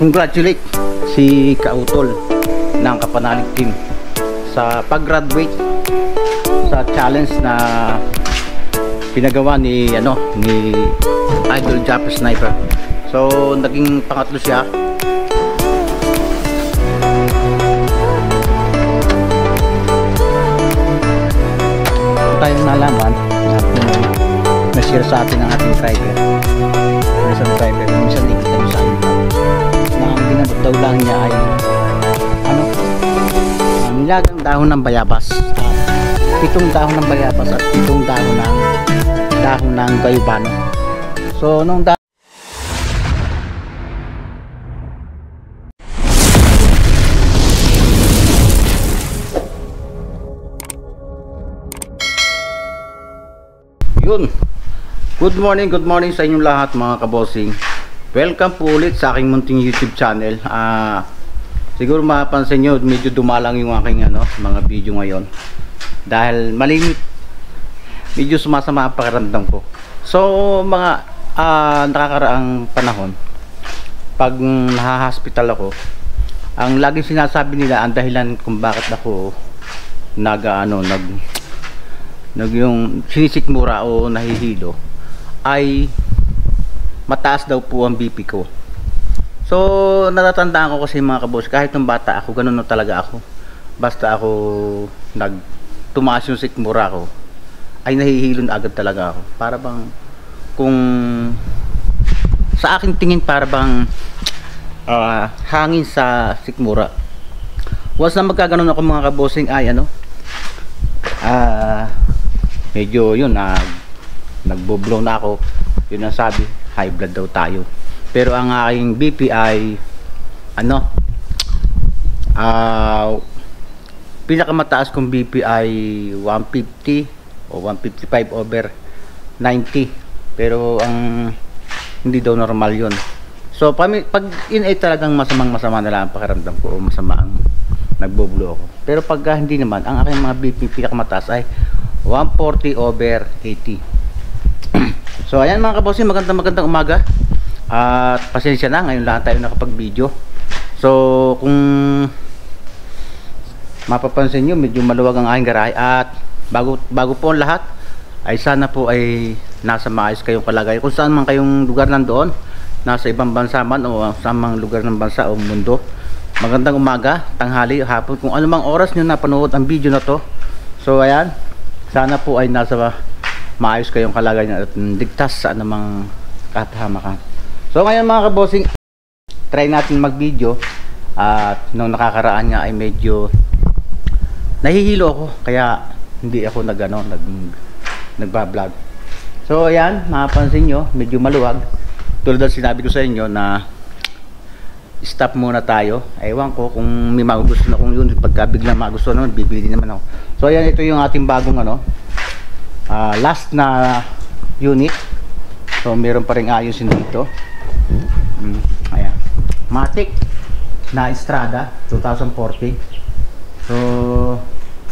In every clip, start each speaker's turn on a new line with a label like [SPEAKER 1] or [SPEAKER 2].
[SPEAKER 1] Congratulate si Kautol ng Kapanalig Team sa pag-graduate sa challenge na pinagawa ni Idol Japper Sniper. So naging pangatlo siya. Tayong nalaman na share sa atin ng ating driver. Isang driver, minsan hindi tayo sa akin na ang ginabot daw lang niya ay nilagang dahon ng bayabas at 7 dahon ng bayabas at 7 dahon ng gayubano. So nung yun. Good morning sa inyong lahat mga kabossing. Welcome po ulit sa aking munting YouTube channel. Siguro mapapansin nyo, medyo dumalang yung aking mga video ngayon. Dahil malimit, medyo sumasama ang pakiramdam ko. So mga nakakaraang panahon, pag nahahospital ako, ang laging sinasabi nila, ang dahilan kung bakit ako yung sinisikmura o nahihilo ay mataas daw po ang BP ko. So natatandaan ko kasi mga kaboss, kahit nung bata ako, ganun na talaga ako. Basta ako tumaas yung sikmura ko, ay nahihilo na agad talaga ako. Para bang, kung sa aking tingin, para bang hangin sa sikmura. Once na magkaganon ako mga kabossing ay medyo yun nagbo-blow na ako. Yun ang sabi, high blood daw tayo. Pero ang aking BP ay pinakamataas kong BP ay 150 o 155 over 90. Pero ang hindi daw normal yun. So pag yun ay talagang masama na lang ang pakiramdam ko o masama ang nagbo-blow ako. Pero pag hindi naman, ang aking mga BP pinakamataas ay 140 over 80. So ayan mga kabossing, magandang umaga. At pasensya na, ngayon lang tayo nakapag-video. So kung mapapansin nyo, medyo maluwag ang aking garahe. At bago po ang lahat, ay sana po ay nasa maayos kayong kalagayan. Kung saan man kayong lugar nandoon, nasa ibang bansa man o sa mga lugar ng bansa o mundo, magandang umaga, tanghali, hapon, kung anumang oras nyo napanood ang video na to. So ayan, sana po ay nasa maayos kayong kalagayan at ligtas sa anumang katahamakan. So ngayon mga kabossing, try natin mag video. At nung nakakaraan nga ay medyo nahihilo ako, kaya hindi ako nagbablog. So ayan, mapapansin nyo, medyo maluwag. Tulad ng sinabi ko sa inyo na stop muna tayo. Ewan ko kung may magugusto na kung yun, pagka biglang magugusto naman, bibili naman ako. So ayan, ito yung ating bagong last na unit. So meron pa rin ayusin dito. Ayan, Matic na Estrada 2040. So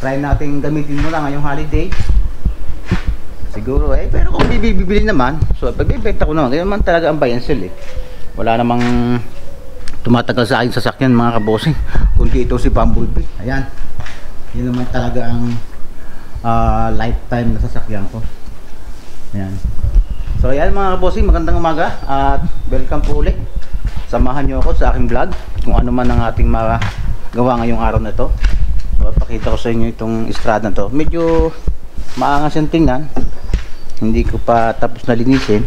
[SPEAKER 1] try natin gamitin muna ngayong holiday. Siguro pero kung bibili naman, so pagbibenta ko naman, ganyan naman talaga ang buy and sell wala namang tumatagal sa aking sasakyan mga kabossing, kundi ito si Bumblebee. Ayan, yun naman talaga ang lifetime na sasakyan ko. Ayan. So ayan mga kabossing, magandang umaga at welcome po ulit. Samahan nyo ako sa aking vlog, kung ano man ang ating magawa ngayong araw na ito. So pakita ko sa inyo itong estrada na to. Medyo maangas yung tingnan, hindi ko pa tapos na linisin.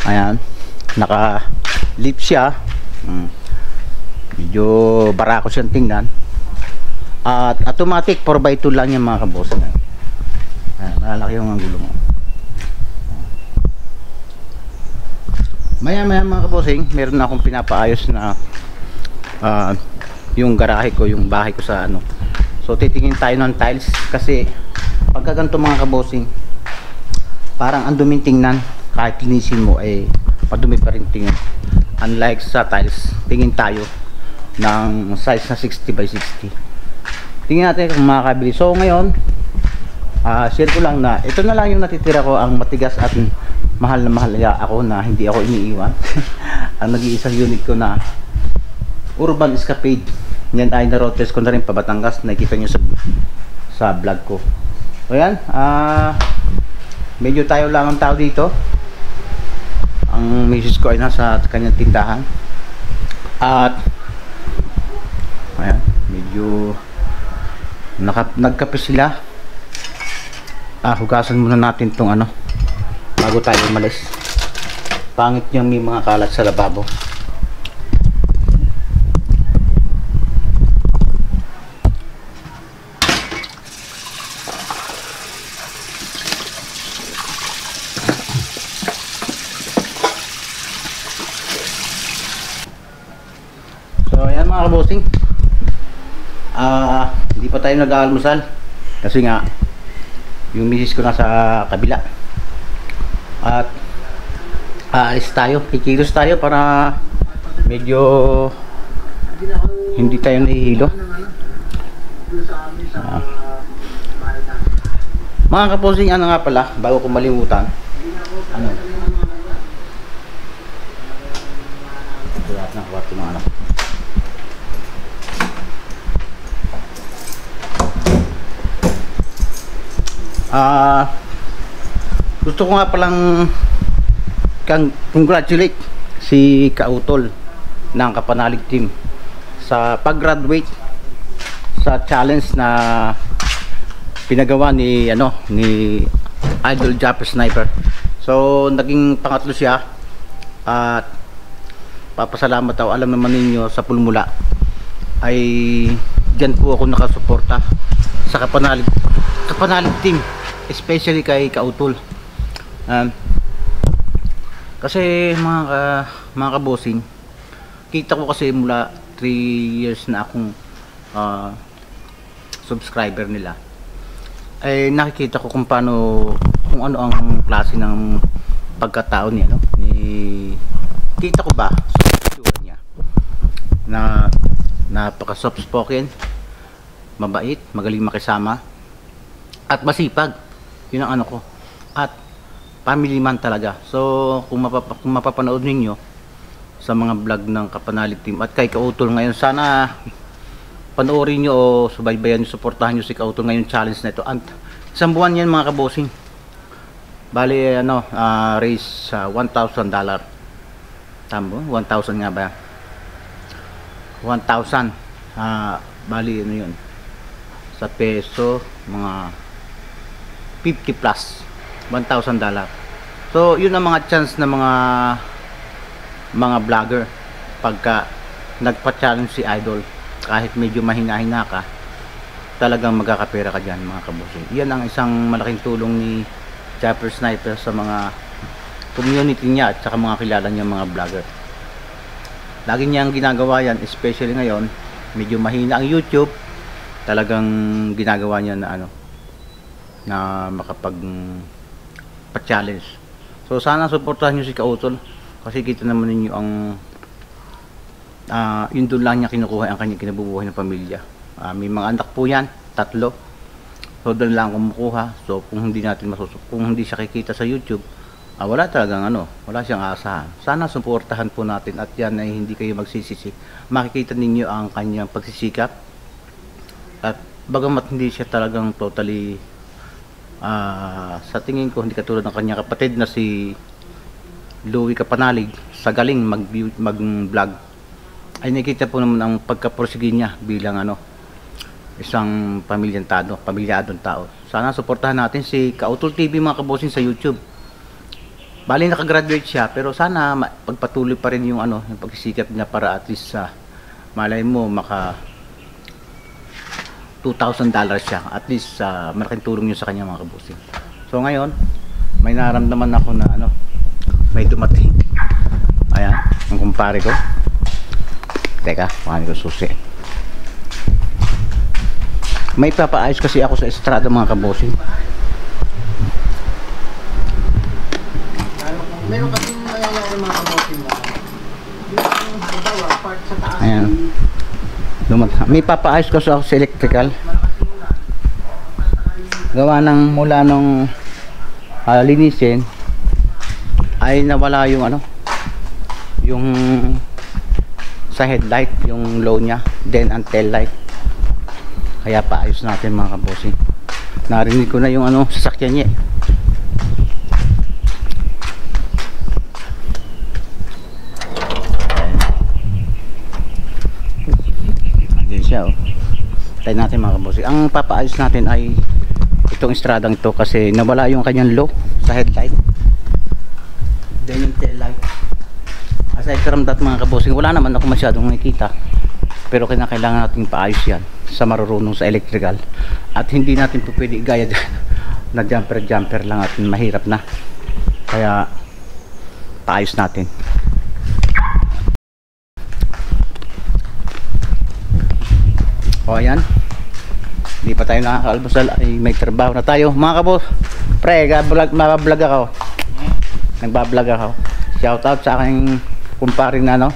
[SPEAKER 1] Ayan, naka lip siya. Medyo barako siyang tingnan. At automatic 4x2 lang yan mga kaboss. Malalaki yung gulong. Maya mga kabossing, meron na akong pinapaayos na yung garahe ko, yung bahay ko sa So titingin tayo ng tiles kasi pagka ganito mga kabossing, parang ang duming tingnan. Kahit linisin mo madumi pa rin tingnan. Unlike sa tiles, tingin tayo ng size na 60 by 60. Tingnan natin kung makakabili. So ngayon, share ko lang na ito na lang yung natitira ko, ang matigas at mahal na mahal ako na hindi ako iniiwan. Ang nag-iisang unit ko na Urban Escapade, yan ay na-road test ko na rin pa Batangas. Nakikita nyo sa vlog ko. So yan, medyo tayo lang ang tao dito. Ang misis ko ay nasa kanyang tindahan. At ayan, medyo nagkape sila. Hugasan muna natin tong ano bago tayo umalis. Pangit yung may mga kalat sa lababo. So ayan mga kabosing, hindi pa tayo nag-aalmusal kasi nga yung misis ko nasa kabila. At aalis tayo, kikilos tayo para medyo hindi tayo nahihilo. Mga kaposing, ano nga pala, bago ko malimutan, ano, lahat ng kwarto ng anak. Gusto ko nga palang congratulate si Kautol ng Kapanalig team sa pag-graduate sa challenge na pinagawa ni Idol Japper Sniper. So naging pangatlo siya at papasalamat ako. Alam naman ninyo sa Pulmula ay diyan po ako nakasuporta sa Kapanalig team, especially kay Kautol. Kasi mga kabosing, kita ko kasi mula 3 years na akong subscriber nila, ay nakikita ko kung paano, kung ano ang klase ng pagkatao niya, no? Kita ko ba sa itsura niya na napaka soft spoken, mabait, magaling makisama at masipag. Yun ang ano ko. At family man talaga. So kung mapapanood ninyo sa mga vlog ng Kapanalig team at kay Kautol ngayon, sana panoorin nyo o subaybayan nyo, suportahan nyo si Kautol ngayon challenge na ito. At isang buwan yan mga kabosing. Bali raise $1,000. Tama, 1,000 nga ba? 1,000. Bali ano yun, sa peso mga 50 plus $1,000. So yun ang mga chance na mga vlogger pagka nagpa-challenge si Idol, kahit medyo mahina-hina ka, talagang magkakapera ka dyan mga kabosing. Yan ang isang malaking tulong ni Japper Sniper sa mga community niya at saka mga kilala niya mga vlogger. Lagi niyang ginagawa yan, especially ngayon medyo mahina ang YouTube. Talagang ginagawa niya na na makapag-challenge. So sana suportahan niyo si Kautol kasi kita naman ninyo ang yun doon lang niya kinukuha ang kanyang kinabubuhay ng pamilya. May mga anak po yan, 3. So doon lang kumukuha. So kung hindi siya kikita sa YouTube, wala talagang wala siyang asahan. Sana suportahan po natin at yan ay hindi kayo magsisisi. Makikita ninyo ang kanyang pagsisikap. At bagamat hindi siya talagang totally sa tingin ko hindi katulad ng kanyang kapatid na si Louie Kapanalig, sa galing mag-vlog, ay nakita po naman ang pagkapursige niya bilang isang pamilyadong tao. Sana suportahan natin si Kautol TV mga kabosing sa YouTube. Bali nakagraduate siya, pero sana pagpatuloy pa rin yung yung pagsisikap niya para at least malay mo maka $2,000 siya. At least malaking tulong yun sa kanya mga kabosing. So ngayon may naramdaman ako na may dumating. Ayan, ang kumpare ko. Teka, paano ko susi. May papaayos kasi ako sa estrada mga kabosing. Meron kasi nangyayari mga kabosing na yung part sa taas. Ayan. May papaayos kasi ako sa electrical. Gawa ng mula nung linisin, ay nawala yung ano, yung sa headlight, yung low niya, then ang tail light. Kaya paayos natin mga kabosing. Narinig ko na yung ano, sasakyan niya. Ayan siya, oh. Tayo natin mga kabosing. Ang papaayos natin ay itong estradang ito kasi nawala yung kanyang low sa headlight, then yung tail light. Aside from that mga kabosing, wala naman ako masyadong nakikita, pero kailangan natin paayos yan sa marurunong sa electrical. At hindi natin po pwede gaya na jumper lang at mahirap na, kaya paayos natin. O ayan, hindi pa tayo nakakaalmusal ay may trabaho na tayo mga kabos. Pre, mabablog ako, nagbablog ako. Shout out sa aking kumparing na ano,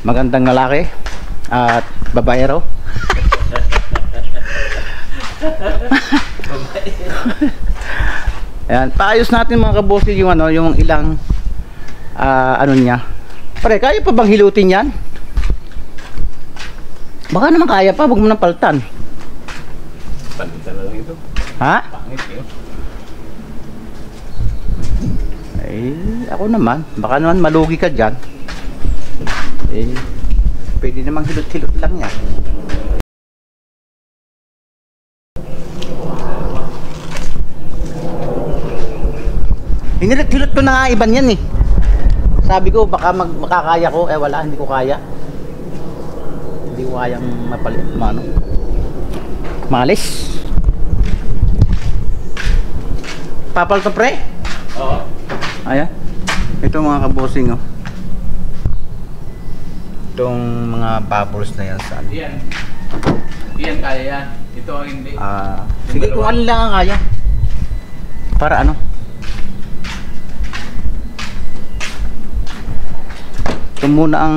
[SPEAKER 1] magandang lalaki at babaero. Ayan, paayos natin mga kabosi yung ano, yung ilang ano niya. Pre, kaya pa bang hilutin yan? Baka naman kaya pa, wag mo nang paltan.
[SPEAKER 2] Palitan na lang ito.
[SPEAKER 1] Ha?
[SPEAKER 2] Pangit yun.
[SPEAKER 1] Ako naman, baka naman malugi ka dyan. Pwede namang hilot-hilot lang yan. Hinilot-hilot ko na nga iban yan eh. Sabi ko baka makakaya ko, wala, hindi ko kaya. Hindi ko kayang mapalit, malis. Papal to pre?
[SPEAKER 2] Oo.
[SPEAKER 1] Ayan. Ito mga kabosing, oh. Itong mga bubbles na yan sa ano.
[SPEAKER 2] Yan. Yan kaya yan. Ito ang hindi.
[SPEAKER 1] Sige, kung ano lang ang kaya. Para ano? Ito muna ang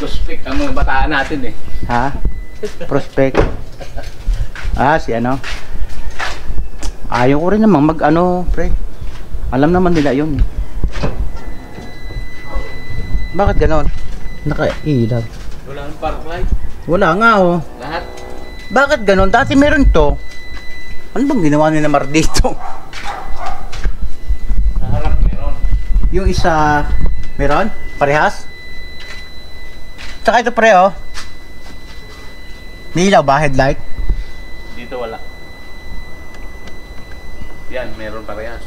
[SPEAKER 2] Prospect ang mga bataan natin eh.
[SPEAKER 1] ha? Prospect. Si ano? Ayaw ko rin naman mag ano, pre. Alam naman nila yun. Bakit ganon? Nakailag.
[SPEAKER 2] Wala nang park light.
[SPEAKER 1] Wala nga, oh.
[SPEAKER 2] Lahat.
[SPEAKER 1] Bakit ganon? Dati meron to. Ano bang ginawa ni Namar dito?
[SPEAKER 2] Sa harap meron.
[SPEAKER 1] Yung isa, meron? Parehas? Tsaka ito pre, oh. May ilaw ba? Headlight?
[SPEAKER 2] Dito wala. Yan, meron parehas.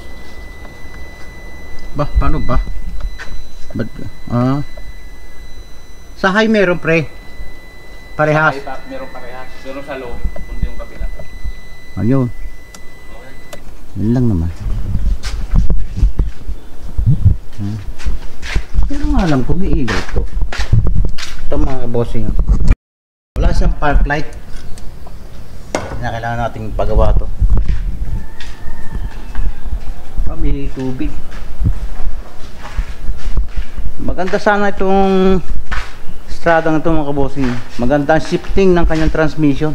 [SPEAKER 1] Ba, paano ba? Ba't, sa high meron pre. Parehas.
[SPEAKER 2] Sa iba, meron parehas. Pero sa low, kundi yung kabila.
[SPEAKER 1] Ayun.
[SPEAKER 2] Okay.
[SPEAKER 1] Yun lang naman. Pero nga alam ko may ilaw to. Ito mga bossing. Wala siyang park light. Kailangan nating pagawa to. May tubig. Maganda sana itong stradang ito mga kabossing. Maganda ang shifting ng kanyang transmission.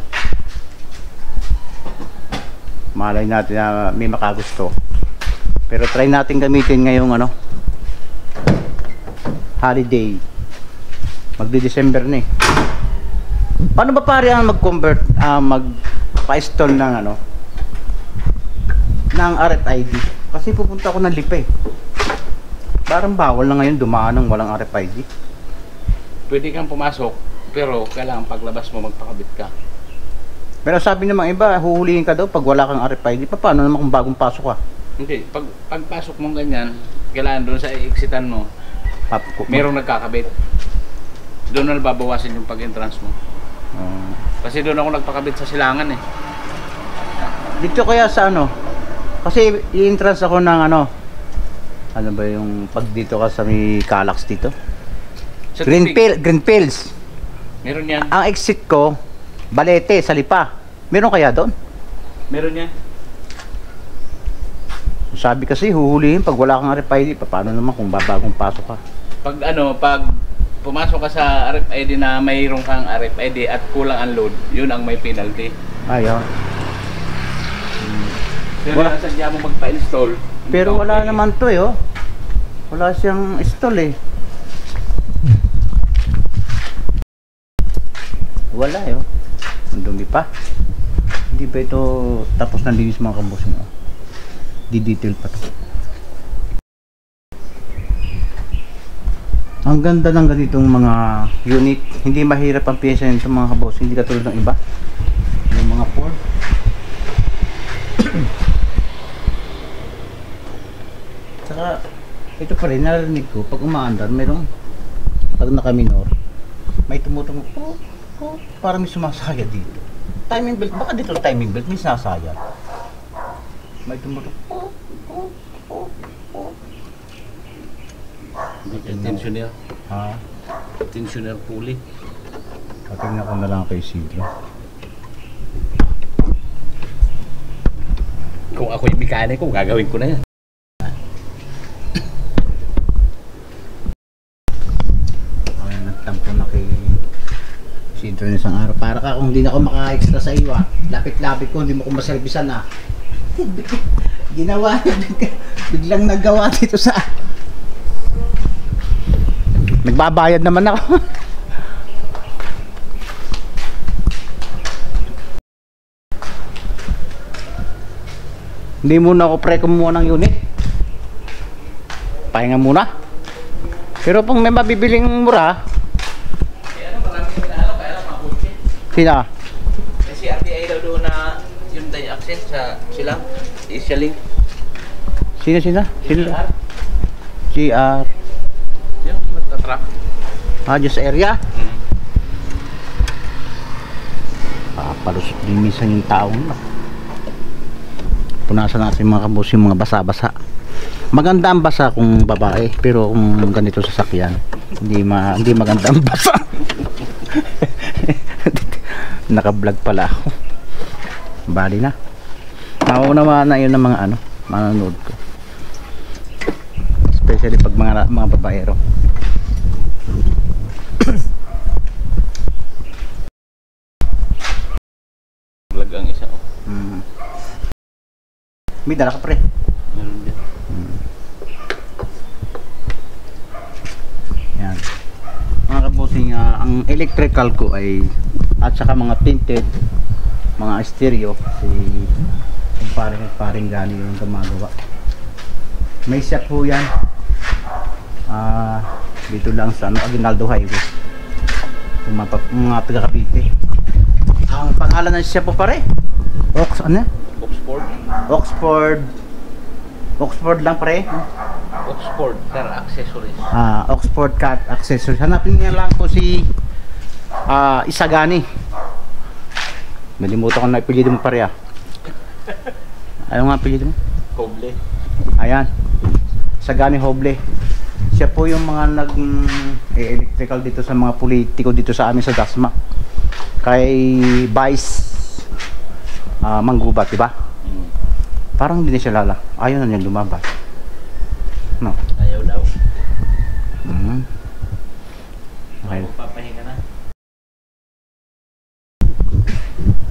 [SPEAKER 1] Malay natin na may makagusto. Pero try natin gamitin ngayong ano, holiday. Magdi-December na eh. Paano ba pare ang mag-convert, mag-pa-install ng ano, ng RFID? Kasi pupunta ako ng Lipa eh. Parang bawal na ngayon dumaan ng walang RFID.
[SPEAKER 2] Pwede kang pumasok, pero kailangan paglabas mo magpakabit ka.
[SPEAKER 1] Pero sabi naman iba, huhulihin ka daw pag wala kang RFID. Paano naman kung bagong pasok ka?
[SPEAKER 2] Hindi, pagpasok mo ganyan, kailangan doon sa i-exitan mo, merong nagkakabit. Doon na babawasin yung pag-entrance mo. Kasi doon ako nagpakabit sa silangan eh.
[SPEAKER 1] Dito kaya sa ano? Kasi i-entrance ako ng ano ba yung pag dito ka sa may Calax dito?
[SPEAKER 2] Sa
[SPEAKER 1] Greenfields.
[SPEAKER 2] Meron yan.
[SPEAKER 1] Ang exit ko, Balete, sa Lipa. Meron kaya doon?
[SPEAKER 2] Meron yan.
[SPEAKER 1] Sabi kasi huhulihin pag wala kang RFID. Paano naman kung babagong pasok ka?
[SPEAKER 2] Pag pumasok ka sa RFID na mayroon kang RFID at kulang ang load, yun ang may penalty.
[SPEAKER 1] Ayun.
[SPEAKER 2] Pero
[SPEAKER 1] Wala.
[SPEAKER 2] sadya mo magpa-install.
[SPEAKER 1] Pero wala naman to eh, oh. Wala siyang stall eh. Wala eh. Oh. Ang dumi pa. Hindi pa ito tapos na linis mga kabosing. Oh. Di-detail pa to. Ang ganda ng ganitong mga unit. Hindi mahirap ang pyesa nito mga kabosing. Hindi katulad ng iba. Yung mga Ford. Saka ito pa rin narinig ko pag umaandar mayroong pag naka-minor may tumutungog po parang may sumasaya dito. Timing belt, baka dito timing belt may sasaya. May tumutungog
[SPEAKER 2] Tensioner.
[SPEAKER 1] ha.
[SPEAKER 2] Tensioner pulley.
[SPEAKER 1] Patingnan ko na lang kay Sidro.
[SPEAKER 2] Kung ako yung mekaniko, gagawin ko na yan.
[SPEAKER 1] Nagtampo na kay Sidro ng isang araw. Para ka kung hindi na ako maka-extra sa iyo lapit-lapit ko, hindi mo ko maservisan na. Ginawa biglang nagawa dito sa nagbabayad naman ako. Hindi muna ako pre kumuha ng unit. Pahinga muna. Pero pag may mabibiling mura,
[SPEAKER 2] Ano, maraming pinalo, kaya lang mahuli.
[SPEAKER 1] sina?
[SPEAKER 2] Kasi RTI daw doon na yung accent sa sila, Asia-Link.
[SPEAKER 1] Sina?
[SPEAKER 2] CR.
[SPEAKER 1] GR.
[SPEAKER 2] Yung magta-truck.
[SPEAKER 1] Just area. Palusot din minsan yung taong punasan natin mga kabos yung mga basa-basa. Maganda ang basa kung babae, pero kung ganito sasakyan, hindi maganda ang basa. Naka-vlog pala ako. Bali na. Nauna na yun ng mga manonood ko. Especially pag mga babaero.
[SPEAKER 2] Vlog ang isa.
[SPEAKER 1] May dala ka pre.
[SPEAKER 2] Meron din.
[SPEAKER 1] Yan. Mga kabosing, ang electrical ko ay at saka mga tinted, mga stereo si paring gani yung gumagawa. May shop po yan. Dito lang sa Aguinaldo Highway. Mga taga Cavite. Ang pangalan ng shop po pare? Oxford lang pare.
[SPEAKER 2] Oxford Car Accessories.
[SPEAKER 1] Oxford Car Accessories. Hanapin niya lang po si Isagani. Nalimutan ko na apelyido mo pare Ano nga apelyido mo?
[SPEAKER 2] Hoble.
[SPEAKER 1] Ayan. Isagani Hoble. Siya po yung mga electrical dito sa mga politiko dito sa amin sa Dasma. Kay Vice Manggubat, di ba? Parang hindi na siya lala. Ayaw na niya lumabas. No.
[SPEAKER 2] Ayaw daw.
[SPEAKER 1] Okay.
[SPEAKER 2] Papahinga na.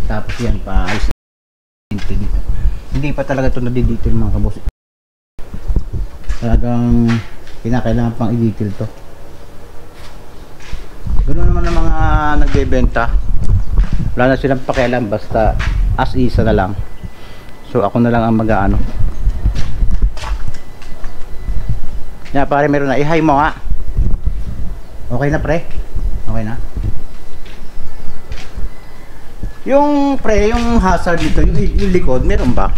[SPEAKER 1] Tapos yan pa hindi pa talaga ito na-detail mga kabos. Talagang kinakailangan pang i-detail to. Ganoon naman ang mga nagbebenta. Wala na silang pakialam, basta as isa na lang. So ako na lang ang mag-aano. Yan pare, meron na. I-hi mo nga. Okay na pre? Okay na? Yung pre, yung hazard dito, yung likod, meron ba?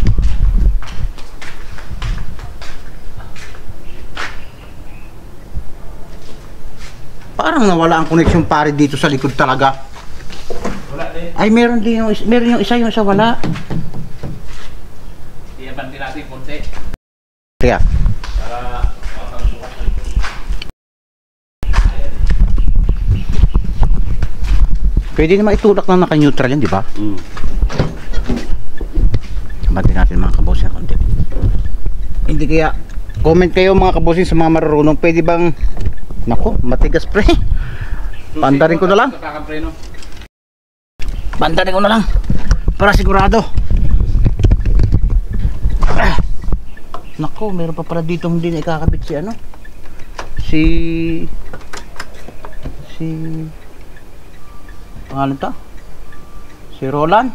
[SPEAKER 1] Parang nawala ang connection pare dito sa likod talaga.
[SPEAKER 2] Wala din.
[SPEAKER 1] Ay meron yung isa, yung isa wala.
[SPEAKER 2] Iyabanti natin konti.
[SPEAKER 1] Kaya
[SPEAKER 2] Para
[SPEAKER 1] pwede naman itulak na naka-neutral yan, di ba? Sabatin natin mga kabosing konti. Hindi kaya, comment kayo mga kabosing sa mga marunong, pwede bang, nako, matigas pre. Pandarin ko na lang. Pandarin ko na lang. Para sigurado. Nako, meron pa pala dito hindi na ikakabit si Si pangalan to? Si Roland.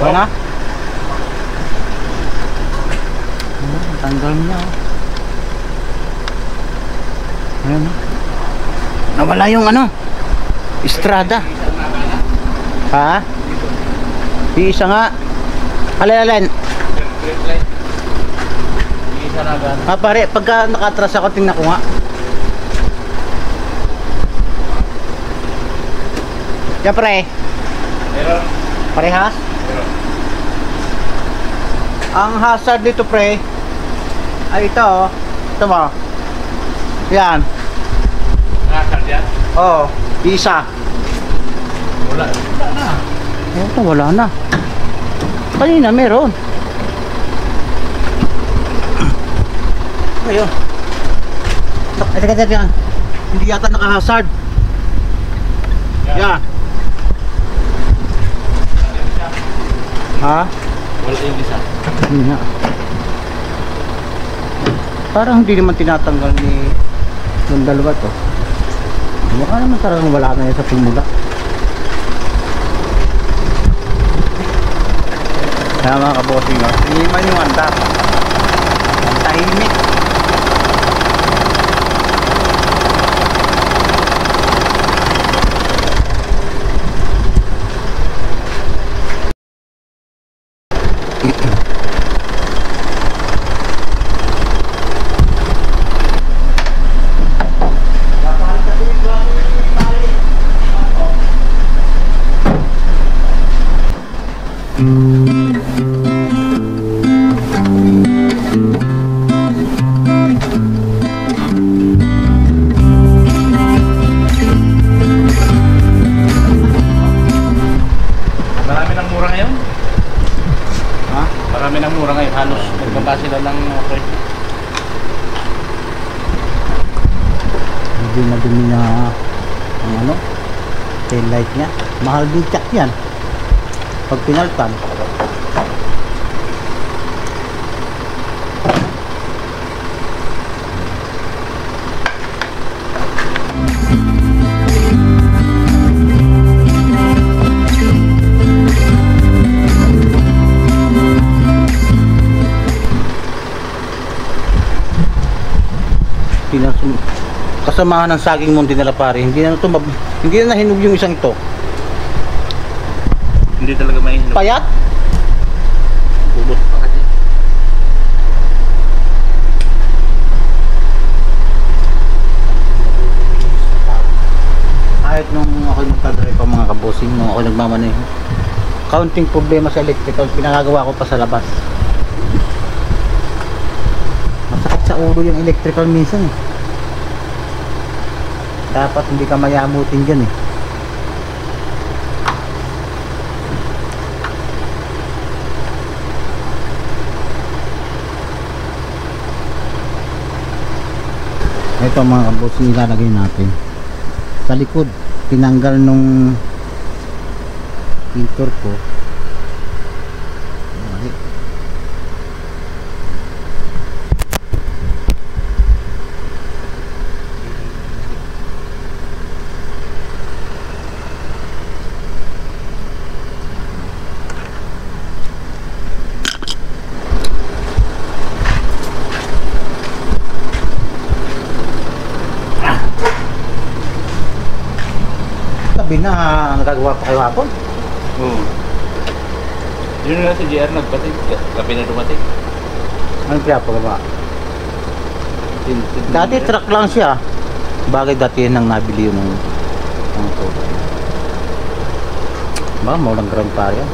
[SPEAKER 1] Wala na? Tanggal niya. Ayun na. Nawala yung ano? Estrada. Ha? Di isa nga. Alin.
[SPEAKER 2] Isa na agad.
[SPEAKER 1] Pare, pagka nakatras ako, tingnan ko nga. Yan pre.
[SPEAKER 2] Meron.
[SPEAKER 1] Parehas?
[SPEAKER 2] Meron.
[SPEAKER 1] Ang hazard dito pre ay ito oh. Ito mo. Yan.
[SPEAKER 2] Nakasal yan?
[SPEAKER 1] Oo. Isa.
[SPEAKER 2] Wala na.
[SPEAKER 1] Ito wala na. Kanina meron. Ayun. Teka. Hindi yata naka-hazard. Yan. Ha?
[SPEAKER 2] Wala yung isa.
[SPEAKER 1] Hindi nga. Parang hindi naman tinatanggal ni yung dalawa to. Mukha naman talagang wala na yan sa pimula. Kaya mga kabosing, hindi man yung andar. Ang tahimik.
[SPEAKER 2] Marami ng mura ngayon?
[SPEAKER 1] Ha?
[SPEAKER 2] Marami ng mura ngayon. Halos nagbaba sila ng okay.
[SPEAKER 1] Hindi na dumi na ang ano, tail light niya. Mahal din check yan pag pinaltan. Kasamahan ng saging mo dinala pare, hindi na nahinog yung isang ito.
[SPEAKER 2] Hindi talaga mahihinog.
[SPEAKER 1] Payat?
[SPEAKER 2] Bubot pa kasi.
[SPEAKER 1] Kahit nung ako magdadrive pa mga kabosing, nung ako nagmamaneho, kaunting problema sa electrical, pinagagawa ko pa sa labas. Masakit sa ulo yung electrical minsan eh. Dapat hindi ka mayamutin dyan eh. Ito mga kabosing, ilalagay natin sa likod. Tinanggal nung pintor ko. Sabi na nagagawa pa kayo hapon.
[SPEAKER 2] Oo. Yun na si JR nagpating. Gabi na dumating.
[SPEAKER 1] Anong kaya pa ba? Dati truck lang siya. Bagay dati nang nabili yun ng toto. Ba, maulang grand pa yan.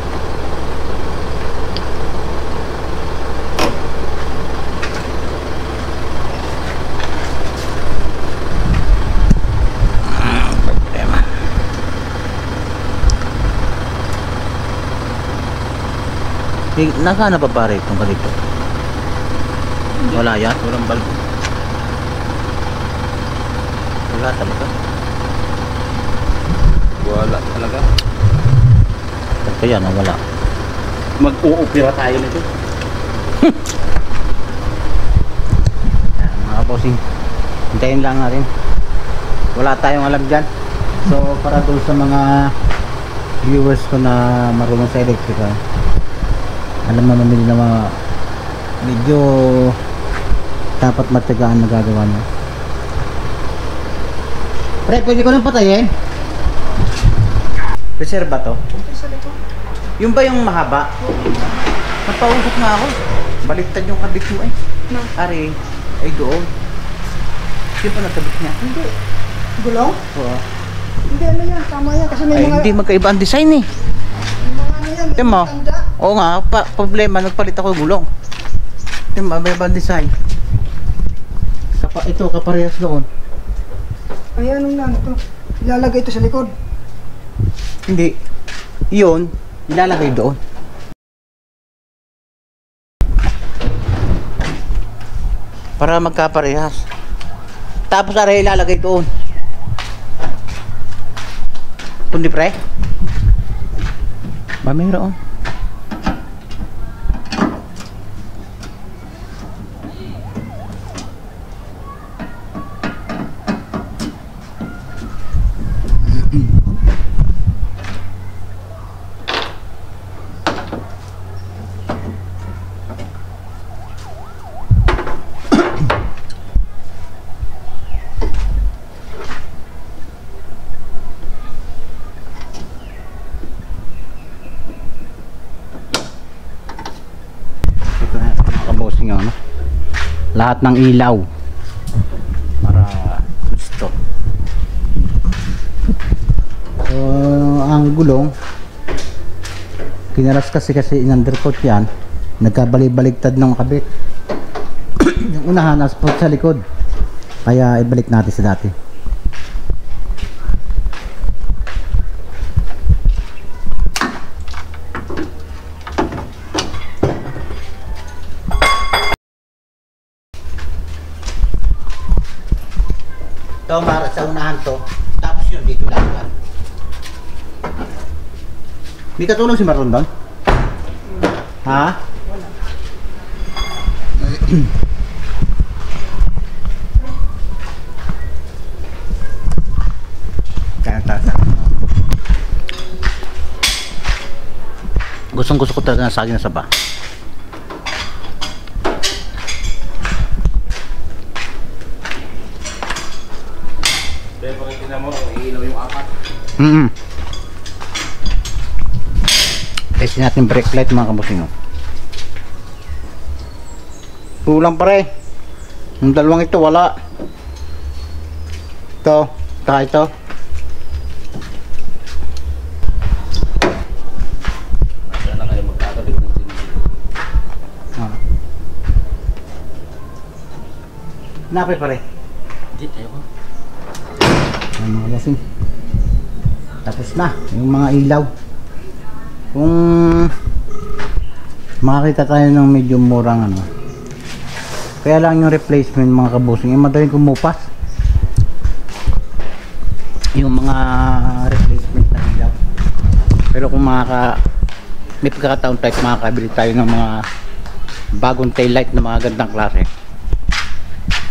[SPEAKER 1] Nasaan na ba pare itong ganito? Wala yan?
[SPEAKER 2] Walang bulb.
[SPEAKER 1] Wala talaga.
[SPEAKER 2] Wala talaga.
[SPEAKER 1] Kaya nawala.
[SPEAKER 2] Mag-uupira tayo nito.
[SPEAKER 1] Yan, mga bossing, hintayin lang natin. Wala tayong alam dyan. So para doon sa mga viewers ko na marunong sa electrical, alam naman nila na mga medyo dapat matigaan na gagawa nyo. Pre, pwede ko nang patayin? Reserva to? Yung ba yung mahaba? Napausok na ako. Baliktad yung kabit mo eh.
[SPEAKER 3] No.
[SPEAKER 1] Ari, ay doon. Yung pa nagkabit niya?
[SPEAKER 3] Hindi. Gulong?
[SPEAKER 1] Oo.
[SPEAKER 3] Hindi, ano yan. Tama yan. Kasi may
[SPEAKER 1] Ay,
[SPEAKER 3] mga...
[SPEAKER 1] hindi magkaiba ang design eh.
[SPEAKER 3] May mga ano yan.
[SPEAKER 1] Tingnan mo.
[SPEAKER 3] Tanda.
[SPEAKER 1] Oo nga, problema, nagpalit ako ng gulong. Tingnan mo, may ibang design. Ito, kaparehas doon.
[SPEAKER 3] Ay, anong yan? Ito. Ilalagay ito sa likod.
[SPEAKER 1] Hindi. Yun, ilalagay doon. Para magkaparehas. Tapos aray ilalagay doon. Kundi pre? Ba mayroon? Kabosing ano, lahat ng ilaw para gusto. So ang gulong kinaras kasi in-undercoat yan, nagkabali-baligtad ng kabit. Yung unahan as po sa likod, kaya ibalik natin sa dati. Ito para sa unahan to, tapos yun dito lang yan. May katulong si Marlon doon? Ha?
[SPEAKER 3] Wala.
[SPEAKER 1] Kaya tasa. Gustong gusto ko talaga na saging na saba.
[SPEAKER 2] Pero pag tingnan mo, iilaw yung apat.
[SPEAKER 1] Test natin brake light mga kabusing. Kulang pare. Yung dalawang ito wala. Ito, taka ito.
[SPEAKER 2] Kaya na kayo magkakabit ng sinigil.
[SPEAKER 1] Napay pare.
[SPEAKER 2] Hindi, tayo ko.
[SPEAKER 1] Ayan mga kabusing. Tapos na yung mga ilaw. Kung makakita tayo ng medyo murang ano, kaya lang yung replacement mga kabusing, madaling kumupas yung mga replacement na ilaw. Pero kung may pagkakataon tayo, makakabili tayo ng mga bagong tail light na mga gandang klase,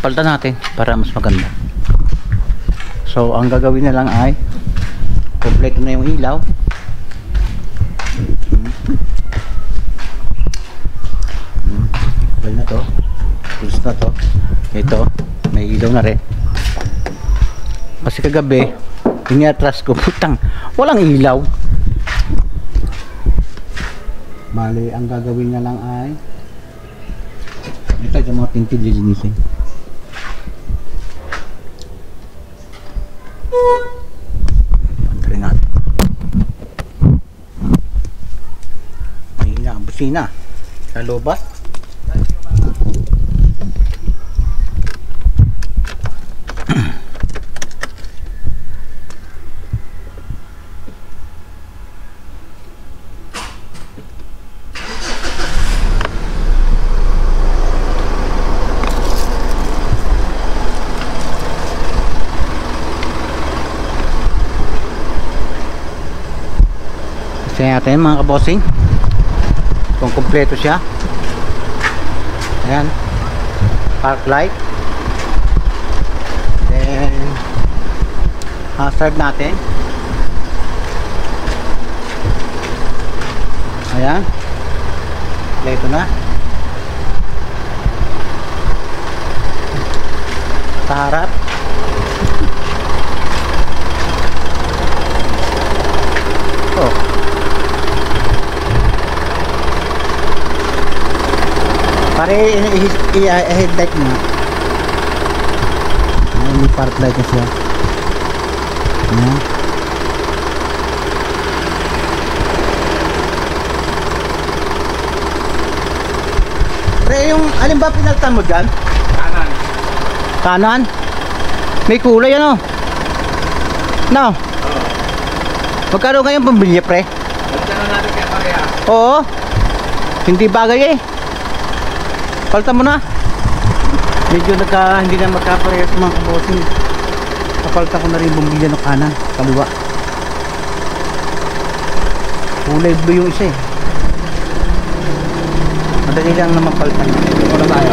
[SPEAKER 1] palitan natin para mas maganda. So ang gagawin na lang ay kompleto na yung ilaw. Okay na to, tools na to, ito may ilaw na rin kasi kagabi iniatras ko, putang walang ilaw. Bali ang gagawin na lang ay ito yung mga tinted lilinisin. Pantarin natin, mahina ang busina sa lobat. Kasi natin mga kabossing kung kumpleto siya. Ayan, park light. Then hazard natin. Ayan, kumpleto na. Sa harap oh, pare i-headlight mo nga. Ayan, may park light na siya. Ayan. Pre, yung alin ba pinaltan mo dyan?
[SPEAKER 2] Kanan.
[SPEAKER 1] Kanan? May kulay ano? No? Magkano ngayon pambili, pre?
[SPEAKER 2] Balikan na natin kaya pareha.
[SPEAKER 1] Oo. Hindi bagay eh. Palta mo na. Medyo hindi na magkaparehas mga kabossing. Kapalta ko na rin bumbilya ng kanan, kaliwa. Kulay blue yung isa eh. Madali lang naman paltan.
[SPEAKER 2] Muna tayo.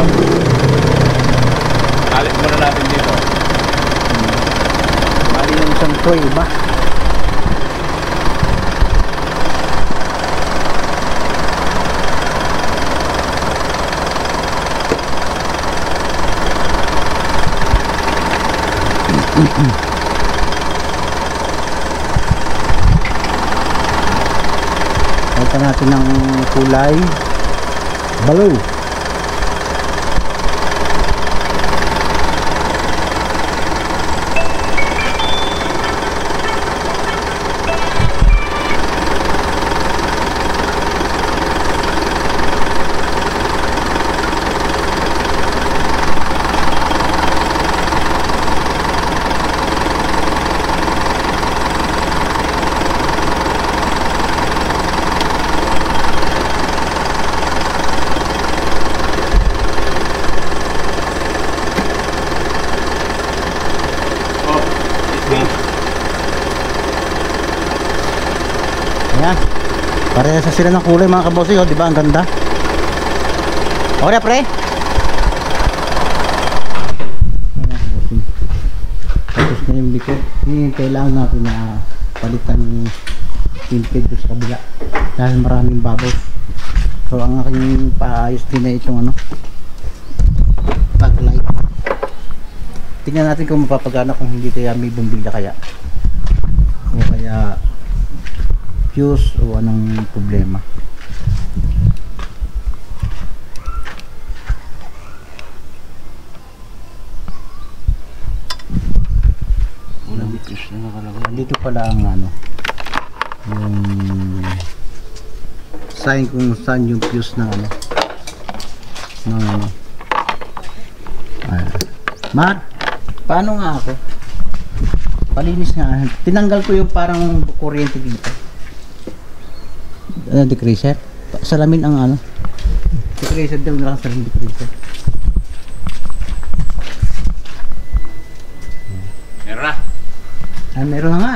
[SPEAKER 2] Alis muna natin dito.
[SPEAKER 1] Mali yung isang toy, iba. Ito natin ng kulay blue. Ayan, parehas sila ng kulay mga kabossing, oh, di ba? Ang ganda. Okay na, pre. Ayan, tapos na yung likod. Yung kailangan natin na palitan yung tinted doon sa kabila dahil maraming bubbles. So ang aking paayos din na itong backlight. Tingnan natin kung mapapagana, kung hindi kaya may bumbilya kaya o kaya fuse o anong problema.
[SPEAKER 2] Walang fuse na nakalagay.
[SPEAKER 1] Dito pala ang yung sign kung saan yung fuse ng Mar, paano nga ako? Palinis nga. Tinanggal ko yung parang kuryente dito. Decreaser. Salamin ang decreaser daw na lang sa decreaser.
[SPEAKER 2] Meron na.
[SPEAKER 1] Ay, meron na nga.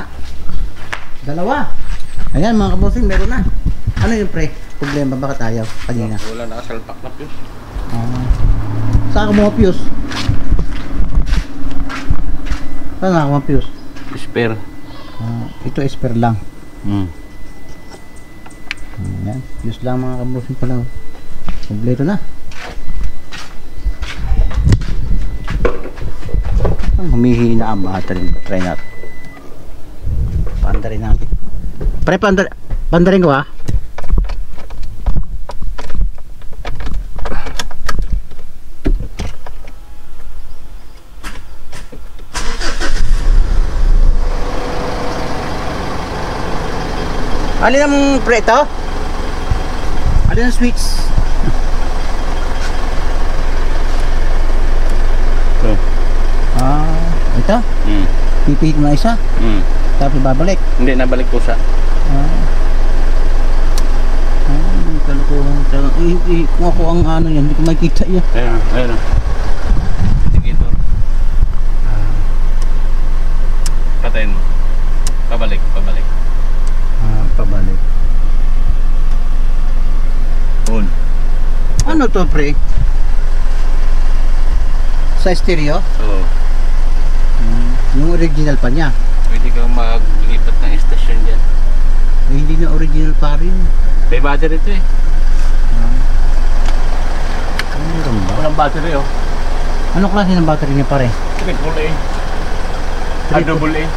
[SPEAKER 1] Dalawa. Ayan mga kabossing, meron na. Ano yung pre? Problema bakit ayaw kanina?
[SPEAKER 2] Wala nakasalpak na fuse.
[SPEAKER 1] Saan ka mga fuse? Saan ka mga fuse?
[SPEAKER 2] Spare.
[SPEAKER 1] Ito spare lang.
[SPEAKER 2] Hmm.
[SPEAKER 1] Ayan, fuse lang mga kabossing pala. Kompleto na. Humihina ang battery. Try natin. Pandarin natin. Pre, pandarin ko ha. Alin ang pre ito? Alin ang switch?
[SPEAKER 2] Ito.
[SPEAKER 1] Ito? Pipihit mo na isa? Tapos babalik?
[SPEAKER 2] Hindi, nabalik ko sa.
[SPEAKER 1] Kalukuhan talaga. Kung ako ang yan, hindi ko makikita yan.
[SPEAKER 2] Ayun. Indicator. Patayin mo. Pabalik.
[SPEAKER 1] Pabalik. Ano to, pre? Sa stereo?
[SPEAKER 2] Oo.
[SPEAKER 1] Yung original pa niya.
[SPEAKER 2] Pwede kang maglipat ng estasyon dyan.
[SPEAKER 1] Hindi na original pa rin.
[SPEAKER 2] May battery ito eh.
[SPEAKER 1] Ano ba?
[SPEAKER 2] Walang battery oh.
[SPEAKER 1] Ano klase ng battery niya, pare?
[SPEAKER 2] Triple A. Double A.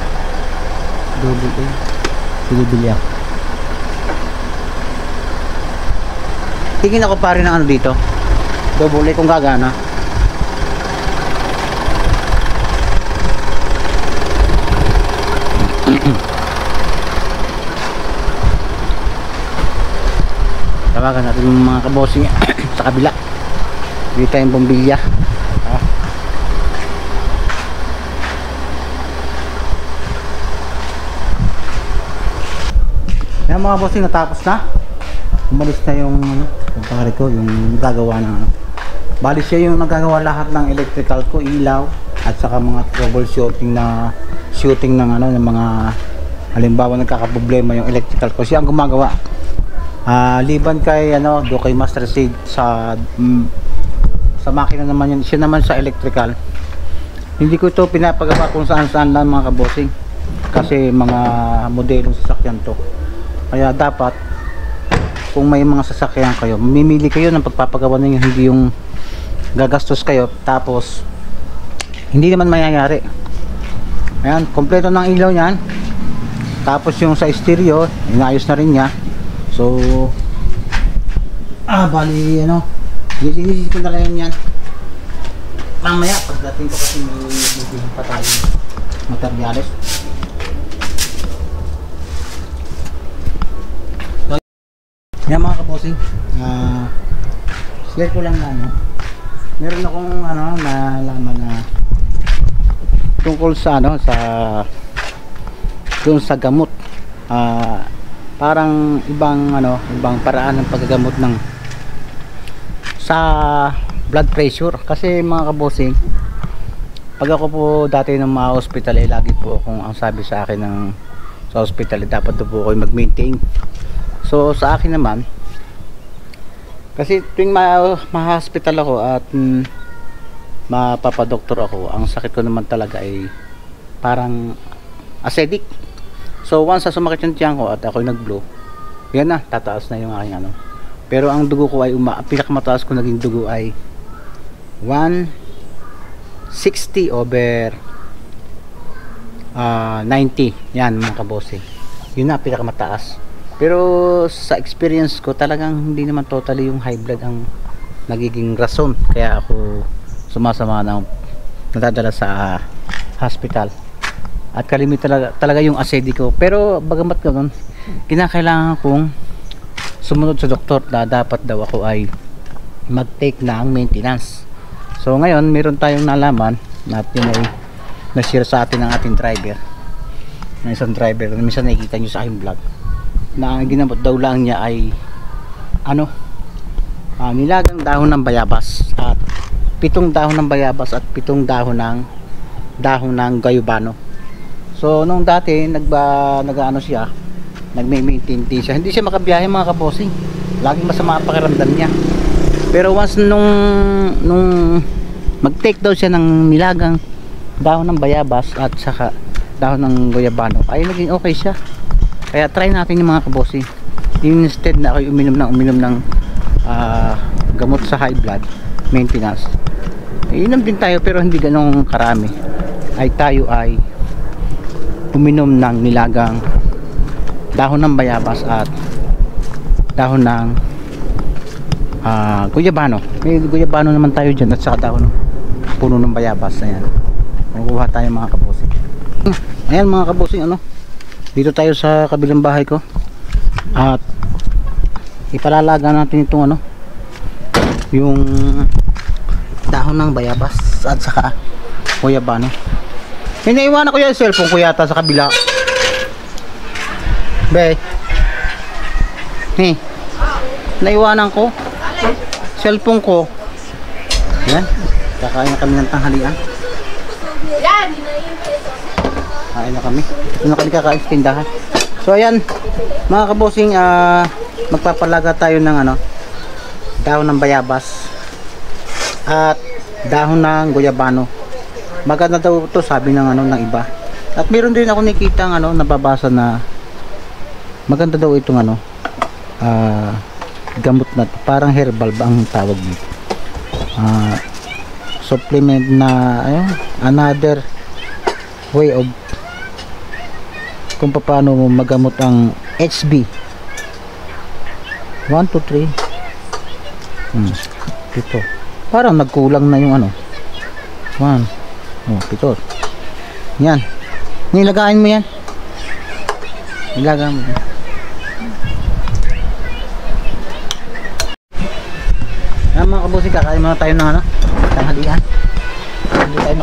[SPEAKER 1] Double A. Sige, bili ako. Tingin ako pare ng ano dito. Double A kung gagana. Tawagan natin yung mga kabosing sa kabila. Hindi tayong bumbilya. Yan mga bossing, natapos na. Umalis na yung pare ko, yung gagawa ng bali siya yung nagagawa lahat ng electrical ko, ilaw at saka mga troubleshooting na shooting ng ano, ng mga halimbawa nagkakaproblema yung electrical ko, siya ang gumagawa. Liban kay ano, do kay Master Seed sa makina naman yun, siya naman sa electrical. Hindi ko ito pinapagawa kung saan lang mga kabosing, kasi mga modelong sasakyan to. Kaya dapat kung may mga sasakyan kayo, mamimili kayo ng pagpapagawa ninyo, hindi yung gagastos kayo tapos hindi naman mayayari. Ayan, kompleto ng ilaw niyan. Tapos yung sa stereo, inayos na rin niya. So bali ano, lilinisin ko na lang yan mamaya pagdating ko, kasi may bibili pa tayo materyales. Yan mga kabosing, share ko lang na ano, meron akong ano, nalaman na tungkol sa ano, sa doon sa gamot. Parang ibang ano, ibang paraan ng paggagamot ng sa blood pressure. Kasi mga kabosing, pag ako po dati ng mga hospital, lagi po akong, ang sabi sa akin ng sa hospital, dapat po ako mag-maintain. So sa akin naman, kasi tuwing ma-hospital ako at mapapadoktor ako, ang sakit ko naman talaga ay parang acidic. So once na sumakit yung tiyan ko at ako'y nag-blow, yan na, tataas na yung aking ano. Pero ang dugo ko ay pinakamataas ko naging dugo ay 160/90. Yan mga kabosing, yun na pinakamataas. Pero sa experience ko, talagang hindi naman totally yung high blood ang nagiging rason kaya ako sumasama na nadadala sa hospital. At kalimit talaga yung acidic ko. Pero bagamat ganoon, kinakailangan kong sumunod sa doktor na dapat daw ako ay mag-take ng maintenance. So ngayon, meron tayong nalaman na yun ay na-share sa atin ng ating driver, ng isang driver na minsan nakikita nyo sa aking vlog, na ang ginamot daw lang niya ay ano, nilagang dahon ng bayabas at 7 dahon ng bayabas at 7 dahon ng gayubano. So nung dati nag-ano siya, nagme-maintain siya, hindi siya makabiyahe mga kabosing, laging masama ang pakiramdam niya. Pero once nung mag-take daw siya ng nilagang dahon ng bayabas at saka dahon ng gayubano, ay naging okay siya. Kaya try natin yung mga kabosing, instead na ako uminom ng gamot sa high blood maintenance, inom din tayo pero hindi ganong karami. Ay tayo ay uminom ng nilagang dahon ng bayabas at dahon ng guyabano. May guyabano naman tayo dyan at saka dahon ng puno ng bayabas. Ayan, makukuha tayo mga kabosing. Ayan mga kabosing, ano, dito tayo sa kabilang bahay ko at ipalalaga natin itong ano, yung dahon ng bayabas at saka guyabano. Naiwanan ko yung cellphone ko yata sa kabila. Be, naiwanan ko cellphone ko. Yan, kakain na kami ng tanghalian. Kain na kami. Ito na kami kakain sa tindahan. So ayan mga kabosing, magpapalaga tayo ng ano, dahon ng bayabas at dahon ng guyabano. Maganda daw to, sabi ng ano ng iba. At meron din ako nakita ng ano, nababasa na maganda daw itong ano, gamot na to. Parang herbal ba ang tawag dito. Supplement na ayun, another way of kung paano magamot ang HB. 1, 2, 3. Ito. Parang nagkulang na yung ano. 1. Oh, ito. Yan. Nilagain mo yan. Nilagain mo. Yan mga kabusing, kakain muna tayo ng ano, tanghalian. Hindi tayo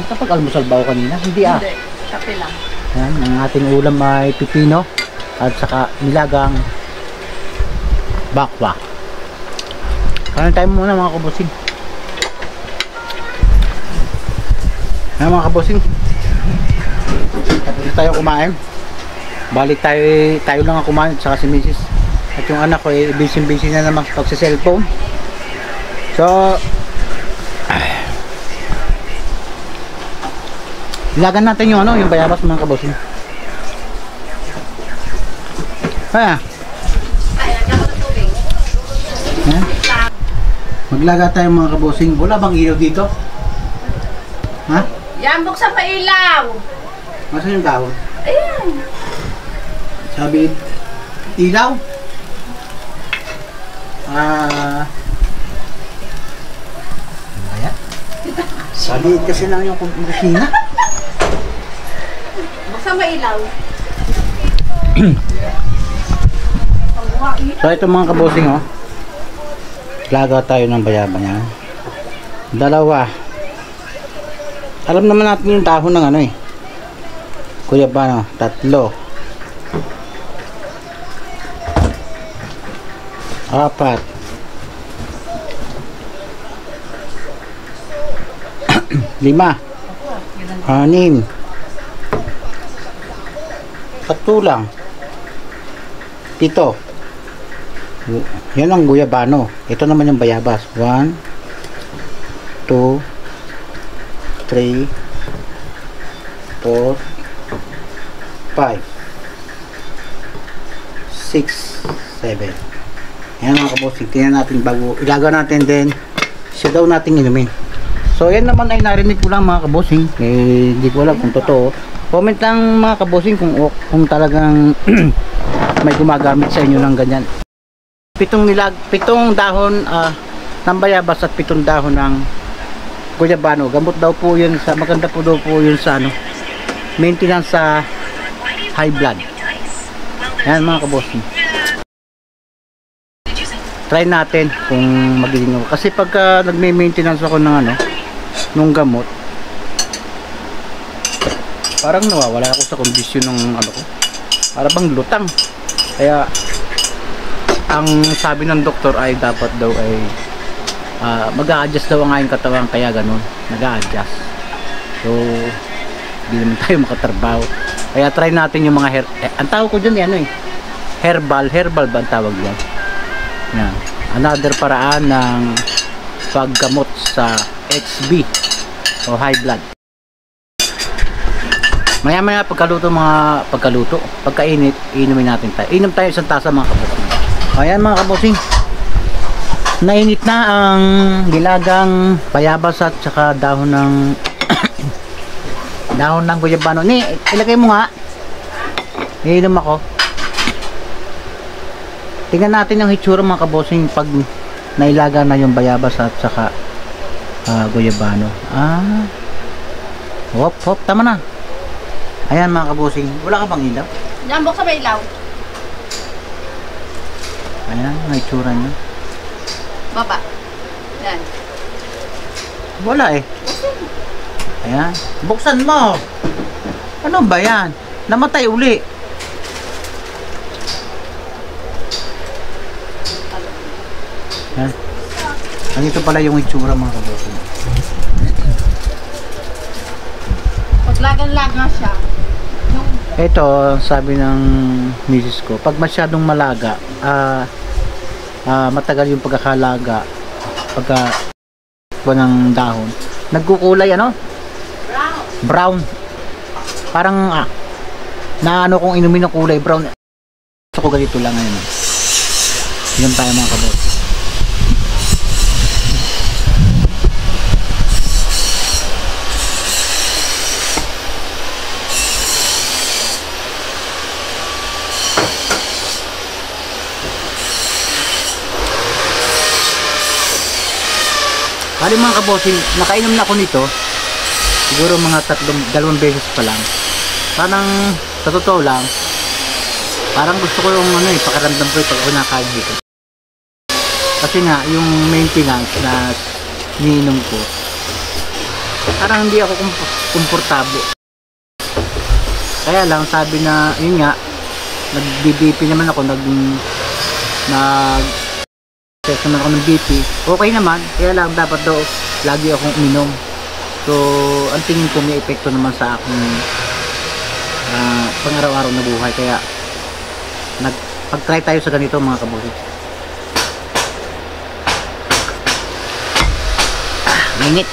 [SPEAKER 1] nakapag-almusal ba ako kanina? Hindi ah.
[SPEAKER 4] Hindi, kape lang.
[SPEAKER 1] Yan, ang ating ulam ay pipino at saka nilagang bakwa. Kain tayo muna mga kabusing. Yan mga kabusing, tapos na tayo kumain. Balik tayo lang ang kumain at saka si Mrs. At yung anak ko ay busy na naman pag sa cellphone. So ilagan natin yung ano, yung bayabas mga kabusing. Kaya maglaga tayo mga kabusing. Wala bang ilaw dito? Ha?
[SPEAKER 4] Yan, buksan pa ilaw.
[SPEAKER 1] Nasaan yung dahon?
[SPEAKER 4] Ayan.
[SPEAKER 1] Sabi ilaw? Ayan. Sabi kasi lang yung kusina.
[SPEAKER 4] Buksan pa ilaw.
[SPEAKER 1] So ito mga kabusing, oh. Laga tayo ng bayaba niya. Dalawa. Alam naman natin yung dahon ng ano eh. Guyabano, 3. 4. 5. 6. 7 lang. 7. Yan ang guyabano. Ito naman yung bayabas. 1, 2, 3, 4, 5, 6, 7. Yan mga kabosing. Tingnan natin bago ilaga natin, then siya daw natin inumin. So yan naman ay narinig ko lang mga kabosing. Hindi ko alam kung totoo. Comment lang mga kabosing kung talagang may gumagamit sa inyo ng ganyan. 7 dahon ng bayabas at 7 dahon ng guyabano. Gamot daw po yun sa, maganda po daw po yun sa ano, maintenance sa high blood. Yan mga kabosing. Try natin kung magiging ako. Kasi pagka nagme-maintenance ako ng ano, nung gamot, parang nawawala ako sa kondisyon ng ano ko. Para bang lutang. Kaya ang sabi ng doktor ay dapat daw ay mag-a-adjust daw ang aking katawan, kaya ganun, nag-a-adjust. So hindi naman tayo makatrabaho, kaya try natin yung mga ang tawag ko dyan ano eh, herbal ba ang tawag yan? Yan. Another paraan ng paggamot sa HB o high blood. Maya pagkainit, inumin natin tayo. Inom tayo isang tasa mga kabusing. Ayan mga kabusing, nainit na ang gilagang bayabas at saka dahon ng dahon ng guyabano. Ni, ilagay mo nga. Iinom ako. Tingnan natin yung hitsura mga kabusing pag nailaga na yung bayabas at saka guyabano. Hop, tama na. Ayan mga kabusing, wala ka bang ilaw?
[SPEAKER 4] Yan, buksan pa ilaw.
[SPEAKER 1] Ayan, ang hitsura niya.
[SPEAKER 4] Baba. Yan.
[SPEAKER 1] Wala eh. Ayan, buksan mo. Ano ba yan? Namatay uli. Ayan. Ganito pala yung hitsura mga kabusing.
[SPEAKER 4] Paglagan-laga siya.
[SPEAKER 1] Ito, sabi ng misis ko, pag masyadong malaga, matagal yung pagkakalaga, pagka ng dahon, nagkukulay ano? Brown. Parang naano kong inumin ng kulay brown. Gusto ko ganito lang ngayon. Yan tayo mga kabos. Bali mga kabosin, nakainom na ako nito siguro mga 2 beses pa lang. Parang sa totoo lang, parang gusto ko yung pakaramdam ko pag ako nakain dito. Kasi nga yung maintenance na niinom ko, parang hindi ako komportable. Kaya lang sabi na yun nga, nag-BP naman ako, test naman ako ng BP, okay naman, kaya lang dapat daw lagi akong uminom. So ang tingin ko may epekto naman sa aking pang-araw-araw na buhay, kaya pag-try tayo sa ganito mga kabusi. Init.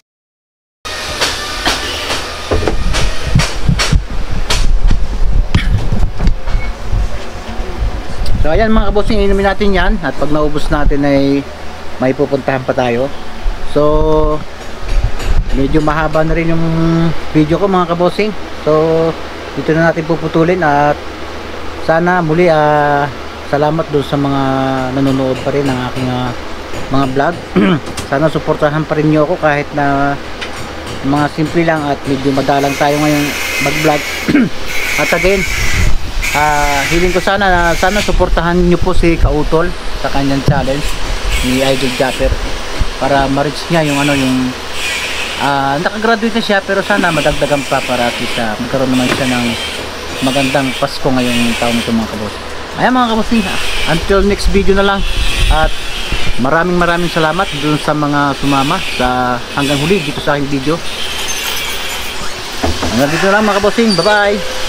[SPEAKER 1] So ayan mga kabosing, inumin natin yan at pag naubos natin ay may pupuntahan pa tayo. So medyo mahaba na rin yung video ko mga kabosing. So dito na natin puputulin at sana muli salamat doon sa mga nanonood pa rin ng aking mga vlog. Sana suportahan pa rin nyo ako kahit na mga simple lang at medyo madalang tayo ngayon mag vlog. At again, hiling ko sana suportahan nyo po si Kautol sa kanyang challenge ni Idol Japper para ma-reach niya yung nakagraduate na siya, pero sana madagdagan pa para at least magkaroon naman siya ng magandang Pasko ngayong taong ito mga kabos. Ayan mga kabos, until next video na lang at maraming salamat dun sa mga sumama sa hanggang huli dito sa aking video. Hanggang dito lang mga kabosing, bye bye.